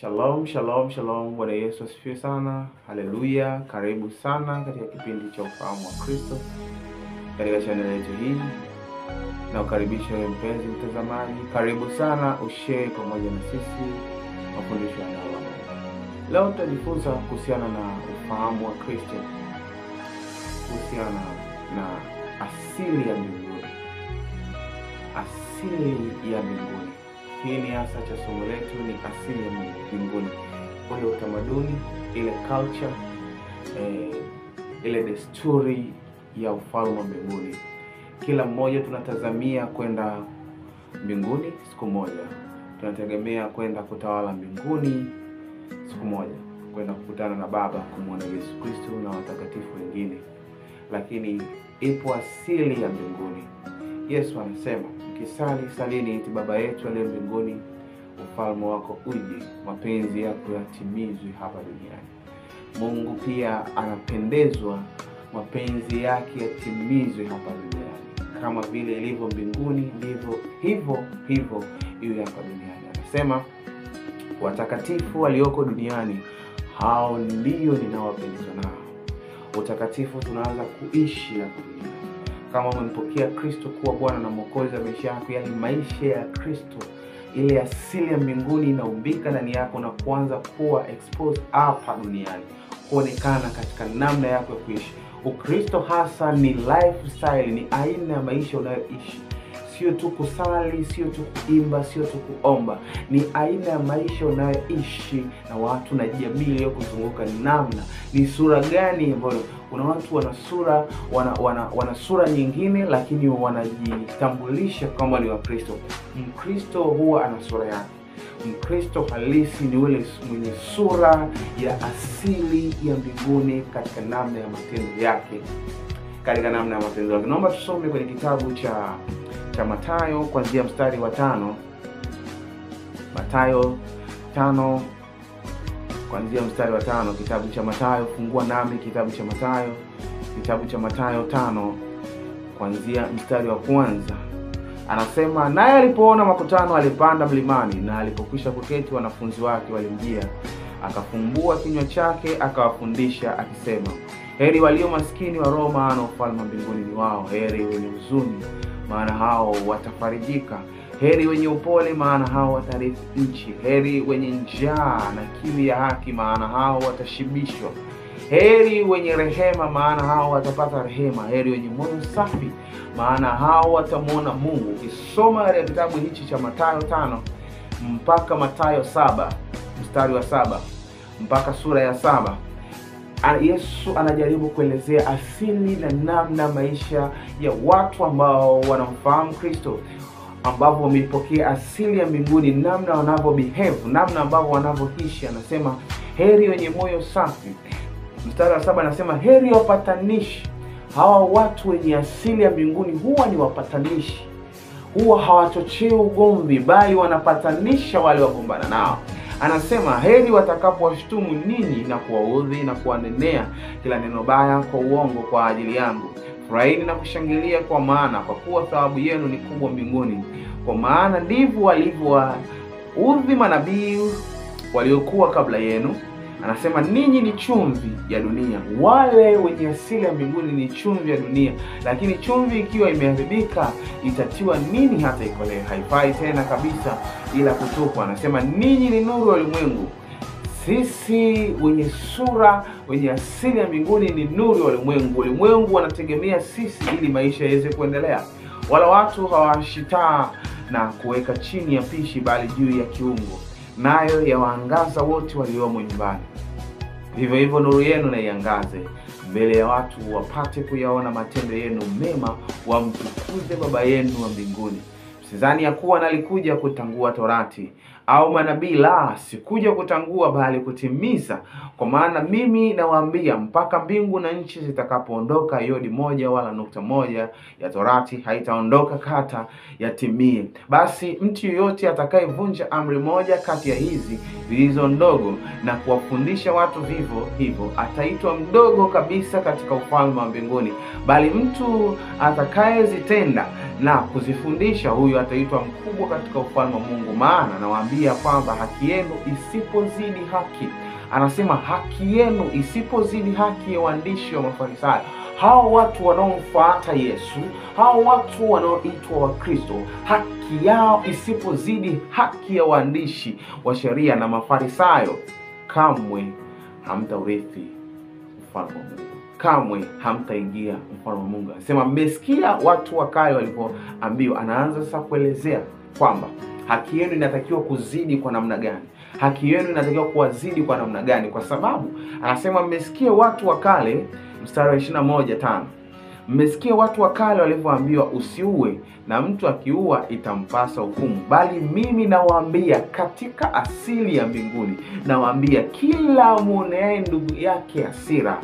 Shalom, shalom, shalom. Bwana Yesu asifiwe sana. Haleluya. Karibu sana katika kipindi cha ufahamu wa Kristo katika channel yetu hii. Na ukaribisha wewe mpenzi mtazamaji. Karibu sana ushare pamoja na sisi mafundisho ya neno. Leo tutajifunza kuhusiana na ufahamu wa Kristo, kuhusiana na asili ya mbinguni. Asili ya mbinguni. Hii ni hasa cha somo letu, ni asili ya mbinguni. Ule utamaduni, ile culture, ile desturi ya ufalme wa mbinguni. Kila mmoja tunatazamia kwenda mbinguni siku moja. Tunategemea kwenda kutawala mbinguni siku moja, kwenda kukutana na Baba, kumwona Yesu Kristo na watakatifu wengine. Lakini ipo asili ya mbinguni. Yesu anasema, mkisali salini eti Baba yetu aliye mbinguni, ufalme wako uje, mapenzi yako yatimizwe hapa duniani. Mungu pia anapendezwa mapenzi yake yatimizwe hapa duniani. Kama vile ilivyo mbinguni, ndivyo hivyo iwe hapa duniani. Anasema, watakatifu walioko duniani, hao ndio ninaowapendezwa nao. Utakatifu tunaanza kuishi hapa duniani. Kama umempokea Kristo kuwa Bwana na Mwokozi wa maisha yako, yani maisha ya Kristo, ile asili ya mbinguni inaumbika ndani yako na kuanza kuwa exposed hapa duniani, kuonekana katika namna yako ya kuishi. Ukristo hasa ni lifestyle, ni aina ya maisha unayoishi. Sio tu kusali, sio tu kuimba, sio tu kuomba. Ni aina ya maisha unayoishi na watu na jamii iliyokuzunguka. Ni sura gani ambayo kuna watu wana sura nyingine, lakini wanajitambulisha kama ni Wakristo. Mkristo huwa ana sura yake. Mkristo halisi ni yule mwenye sura ya asili ya mbinguni katika namna ya matendo yake. Naomba tusome kwenye kitabu cha Mathayo kuanzia mstari wa 5. Mathayo 5 kuanzia mstari wa 5. Kitabu cha Mathayo, fungua nami kitabu cha Mathayo 5 kuanzia mstari wa 1. Anasema, naye alipoona makutano alipanda mlimani, na alipokwisha kuketi wanafunzi wake walimjia. Akafumbua kinywa chake akawafundisha akisema, heri walio maskini wa roho, maana ufalme wa mbinguni ni wao. Heri wenye huzuni, maana hao watafarijika. Heri wenye upole, maana hao watarithi nchi. Heri wenye njaa na kiu ya haki, maana hao watashibishwa. Heri wenye rehema, maana hao watapata rehema. Heri wenye moyo safi, maana hao watamuona Mungu. Ukisoma katika kitabu hichi cha Mathayo 5 mpaka Mathayo 7 mstari wa 7 mpaka sura ya 7, Yesu anajaribu kuelezea asili na namna maisha ya watu ambao wanamfahamu Kristo, ambao wamepokea asili ya mbinguni, namna wanavyo behave, namna ambao wanavyoishi. Anasema, heri wenye moyo safi. Mstari wa 7 anasema, heri wapatanishi. Hawa watu wenye asili ya mbinguni huwa ni wapatanishi. Huwa hawachochei ugomvi, bali wanapatanisha wale wagombana nao. Anasema, heri watakapowashutumu ninyi na kuwaudhi na kuwanenea kila neno baya kwa uongo kwa ajili yangu. Furahini na kushangilia, kwa kuwa thawabu yenu ni kubwa mbinguni. Kwa maana ndivyo walivyowaudhi manabii waliokuwa kabla yenu. Anasema, ninyi ni chumvi ya dunia. Wale wenye asili ya mbinguni ni chumvi ya dunia. Lakini chumvi ikiwa imeharibika, itatiwa nini hata ikolee? Haifai tena kabisa ila kutupwa. Anasema, ninyi ni nuru ya ulimwengu. Sisi wenye asili ya mbinguni ni nuru ya ulimwengu. Ulimwengu wanategemea sisi ili maisha yaweze kuendelea. Wala watu hawashitaa na kuweka chini ya pishi, bali juu ya kiungo, nayo yawaangaza wote waliomo nyumbani. Vivyo hivyo nuru yenu na iangaze mbele ya watu, wapate kuyaona matendo yenu mema, wamtukuze Baba yenu wa mbinguni. Sidhani ya kuwa nalikuja kutangua Torati au manabii, la, sikuja kutangua bali kutimiza. Kwa maana mimi nawaambia, mpaka mbingu na nchi zitakapoondoka, yodi moja wala nukta moja ya Torati haitaondoka kata yatimie. Basi mtu yoyote atakayevunja amri moja kati ya hizi zilizo ndogo na kuwafundisha watu vivyo hivyo, ataitwa mdogo kabisa katika ufalme wa mbinguni. Bali mtu atakayezitenda na kuzifundisha, huyo ataitwa mkubwa katika ufalme wa Mungu. Maana nawaambia, anawaambia kwamba haki yenu isipozidi haki, anasema haki yenu isipozidi haki ya waandishi wa Mafarisayo. Hao watu wanaomfuata Yesu, hao watu wanaoitwa Wakristo, haki yao isipozidi haki ya waandishi wa sheria na Mafarisayo, kamwe hamtaurithi ufalme wa Mungu. Kamwe hamtaingia ufalme wa Mungu. Anasema mmesikia watu wa kale walipoambiwa. Anaanza sasa kuelezea kwamba haki yenu inatakiwa kuzidi kwa namna gani. Haki yenu inatakiwa kuwazidi kwa namna gani? Kwa sababu anasema mmesikia watu wa kale, mstari wa 21:5. Mmesikia watu wa kale walivyoambiwa usiue, na mtu akiua itampasa hukumu. Bali mimi nawaambia katika asili ya mbinguni, nawaambia kila muoneaye ndugu yake hasira,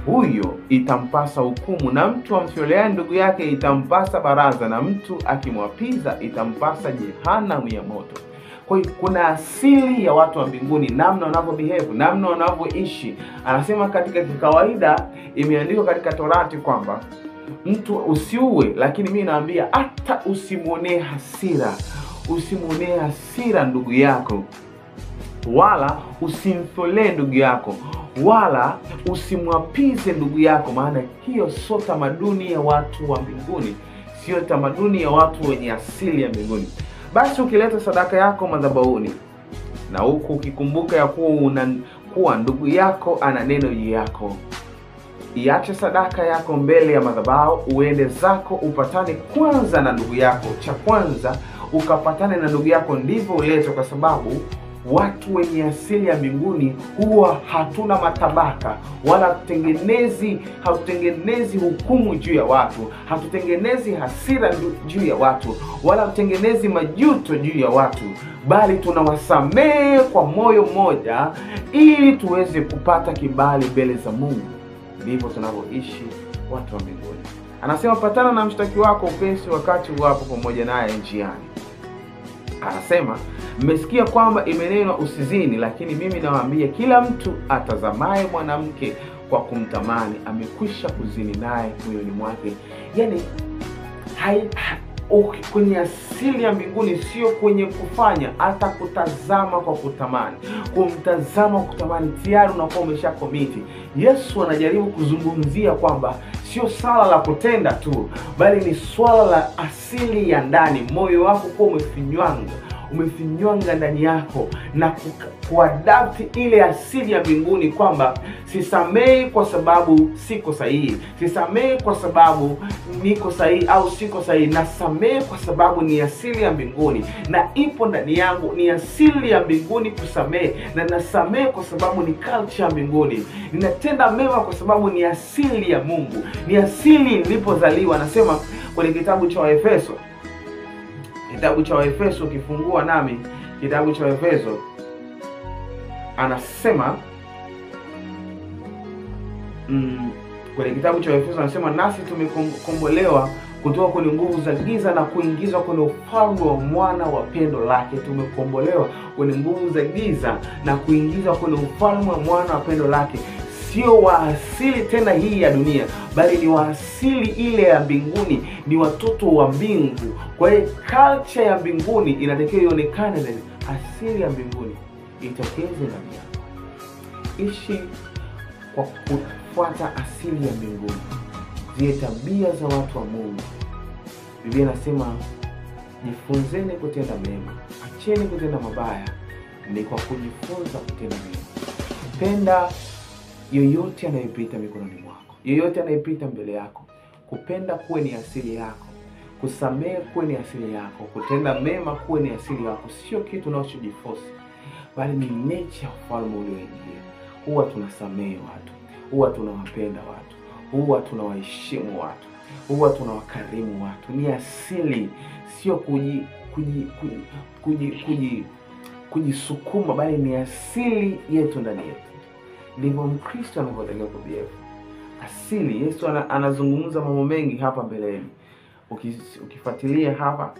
huyo itampasa hukumu, na mtu amfyoleaye ndugu yake itampasa baraza, na mtu akimwapiza itampasa jehanamu ya moto. Kwa hiyo kuna asili ya watu wa mbinguni, namna wanavyobehave, namna wanavyoishi. Anasema katika kawaida imeandikwa katika Torati kwamba mtu usiue, lakini mimi naambia hata usimuonee hasira. Usimuonee hasira ndugu yako, wala usimtholee ndugu yako, wala usimwapize ndugu yako, maana hiyo sio tamaduni ya watu wa mbinguni, sio tamaduni ya watu wenye asili ya mbinguni. Basi ukileta sadaka yako madhabahuni, na huku ukikumbuka ya kuwa ndugu yako ana neno juu yako, iache sadaka yako mbele ya madhabahu, uende zako upatane kwanza na ndugu yako. Cha kwanza ukapatane na ndugu yako, ndivyo ulete, kwa sababu watu wenye asili ya mbinguni huwa hatuna matabaka, wala hatutengenezi hukumu juu ya watu, hatutengenezi hasira juu ya watu, wala hatutengenezi majuto juu ya watu, bali tunawasamehe kwa moyo mmoja ili tuweze kupata kibali mbele za Mungu. Ndivyo tunavyoishi watu wa mbinguni. Anasema patana na mshtaki wako upesi wakati wapo pamoja naye njiani. Anasema mmesikia kwamba imenenwa usizini, lakini mimi nawaambia kila mtu atazamaye mwanamke kwa kumtamani amekwisha kuzini naye moyoni mwake. Yani kwenye asili ya mbinguni sio kwenye kufanya, hata kutazama kwa kutamani. Kumtazama kwa kutamani tayari unakuwa umeshakomiti. Yesu anajaribu kuzungumzia kwamba sio swala la kutenda tu, bali ni swala la asili ya ndani, moyo wako kuwa umefinywanga ndani yako na kuadapti ile asili ya mbinguni, kwamba sisamei kwa sababu siko sahihi, sisamei kwa sababu niko sahihi au siko sahihi, nasamei kwa sababu ni asili ya mbinguni na ipo ndani yangu. Ni asili ya mbinguni kusamei, na nasamei kwa sababu ni culture ya mbinguni. Ninatenda mema kwa sababu ni asili ya Mungu, ni asili nilipozaliwa. Anasema kwenye kitabu cha Waefeso, ukifungua nami kitabu cha Waefeso, anasema kwenye kitabu cha Waefeso anasema nasi tumekombolewa kutoka kwenye nguvu za giza na kuingizwa kwenye ufalme wa mwana wa pendo lake. Tumekombolewa kwenye nguvu za giza na kuingizwa kwenye ufalme wa mwana wa pendo lake. Sio wa asili tena hii ya dunia, bali ni wa asili ile ya mbinguni, ni watoto wa mbingu. Kwa hiyo culture ya mbinguni inatakiwa ionekane ndani. Asili ya mbinguni itokeze ndani yako. Ishi kwa kufuata asili ya mbinguni, zile tabia za watu wa Mungu. Biblia inasema jifunzeni kutenda mema, acheni kutenda mabaya, ni kwa kujifunza kutenda mema. Penda yoyote anayepita mikononi mwako, yoyote anayepita mbele yako. Kupenda kuwe ni asili yako, kusamehe kuwe ni asili yako, kutenda mema kuwe ni asili yako. Sio kitu unachojiforce, bali ni nature ya ufalme ulioingia. Huwa tunasamehe watu, huwa tunawapenda watu, huwa tunawaheshimu watu, huwa tunawakarimu watu. Ni asili, sio kujisukuma, bali ni asili yetu ndani yetu. Ndivyo Mkristo anavyotakiwa kubehave. Asili. Yesu anazungumza mambo mengi hapa mbeleni. Ukifuatilia hapa,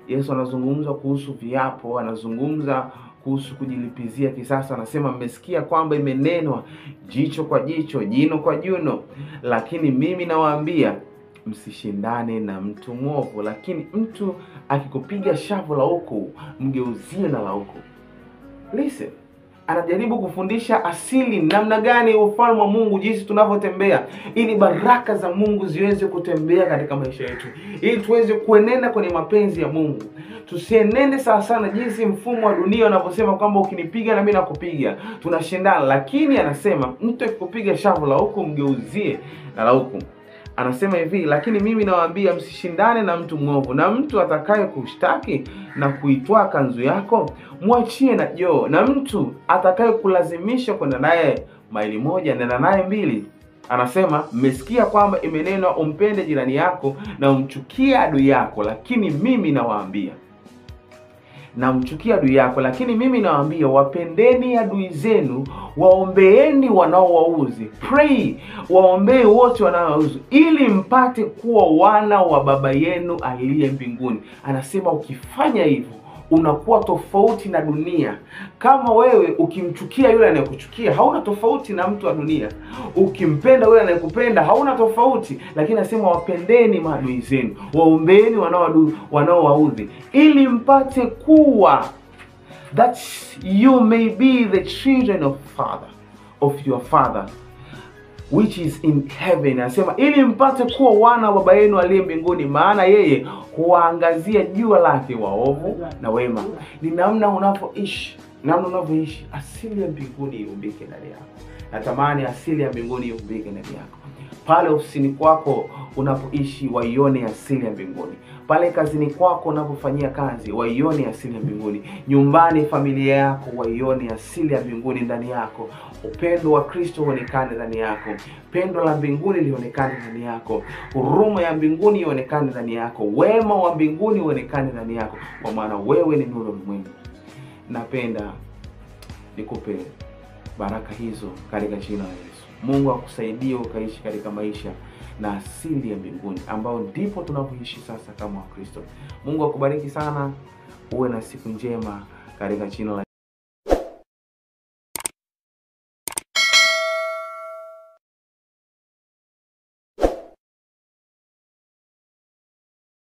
Yesu anazungumza kuhusu viapo, anazungumza kuhusu kujilipizia kisasa. Anasema mmesikia kwamba imenenwa jicho kwa jicho, jino kwa jino, lakini mimi nawaambia msishindane na mtu mwovu, lakini mtu akikupiga shavu la huku, mgeuzie na la huku. Listen, anajaribu kufundisha asili namna gani ufalme wa Mungu, jinsi tunavyotembea, ili baraka za Mungu ziweze kutembea katika maisha yetu, ili tuweze kuenenda kwenye mapenzi ya Mungu. Tusienende sawa sana jinsi mfumo wa dunia unavyosema kwamba ukinipiga na mimi nakupiga, tunashindana. Lakini anasema mtu akikupiga shavu la huku, mgeuzie na la huku. Anasema hivi, lakini mimi nawaambia msishindane na mtu mwovu, na mtu atakaye kushtaki na kuitwaa kanzu yako, mwachie na joo, na mtu atakaye kulazimisha kwenda naye maili moja, nenda naye mbili. Anasema mmesikia kwamba imenenwa umpende jirani yako na umchukie adui yako, lakini mimi nawaambia lakini mimi nawaambia wapendeni adui zenu, waombeeni wanaowauzi. Pray, waombee wote wanaowauzi, ili mpate kuwa wana wa baba yenu aliye mbinguni. Anasema ukifanya hivyo unakuwa tofauti na dunia. Kama wewe ukimchukia yule anayekuchukia, hauna tofauti na mtu wa dunia. Ukimpenda yule anayekupenda, hauna tofauti. Lakini anasema wapendeni maadui zenu, waombeeni wanaowaudhi, ili mpate kuwa, that you may be the children of your father which is in heaven. Anasema ili mpate kuwa wana wa baba yenu aliye mbinguni, maana yeye huwaangazia jua lake waovu na wema. Ni namna unavyoishi, asili ya mbinguni iumbike ndani yako. Natamani asili ya mbinguni iumbike ndani yako. Pale ofisini kwako unapoishi, waione asili ya mbinguni. Pale kazini kwako unapofanyia kazi, waione asili ya mbinguni. Nyumbani, familia yako, waione asili ya mbinguni ndani yako. Upendo wa Kristo uonekane ndani yako. Pendo la mbinguni lionekane ndani yako. Huruma ya mbinguni ionekane ndani yako. Wema wa mbinguni uonekane ndani yako, kwa maana wewe ni nuru ya ulimwengu. Napenda nikupe baraka hizo katika jina la Yesu. Mungu akusaidie ukaishi katika maisha na asili ya mbinguni, ambao ndipo tunapoishi sasa kama Wakristo. Mungu akubariki sana. Uwe na siku njema katika jina la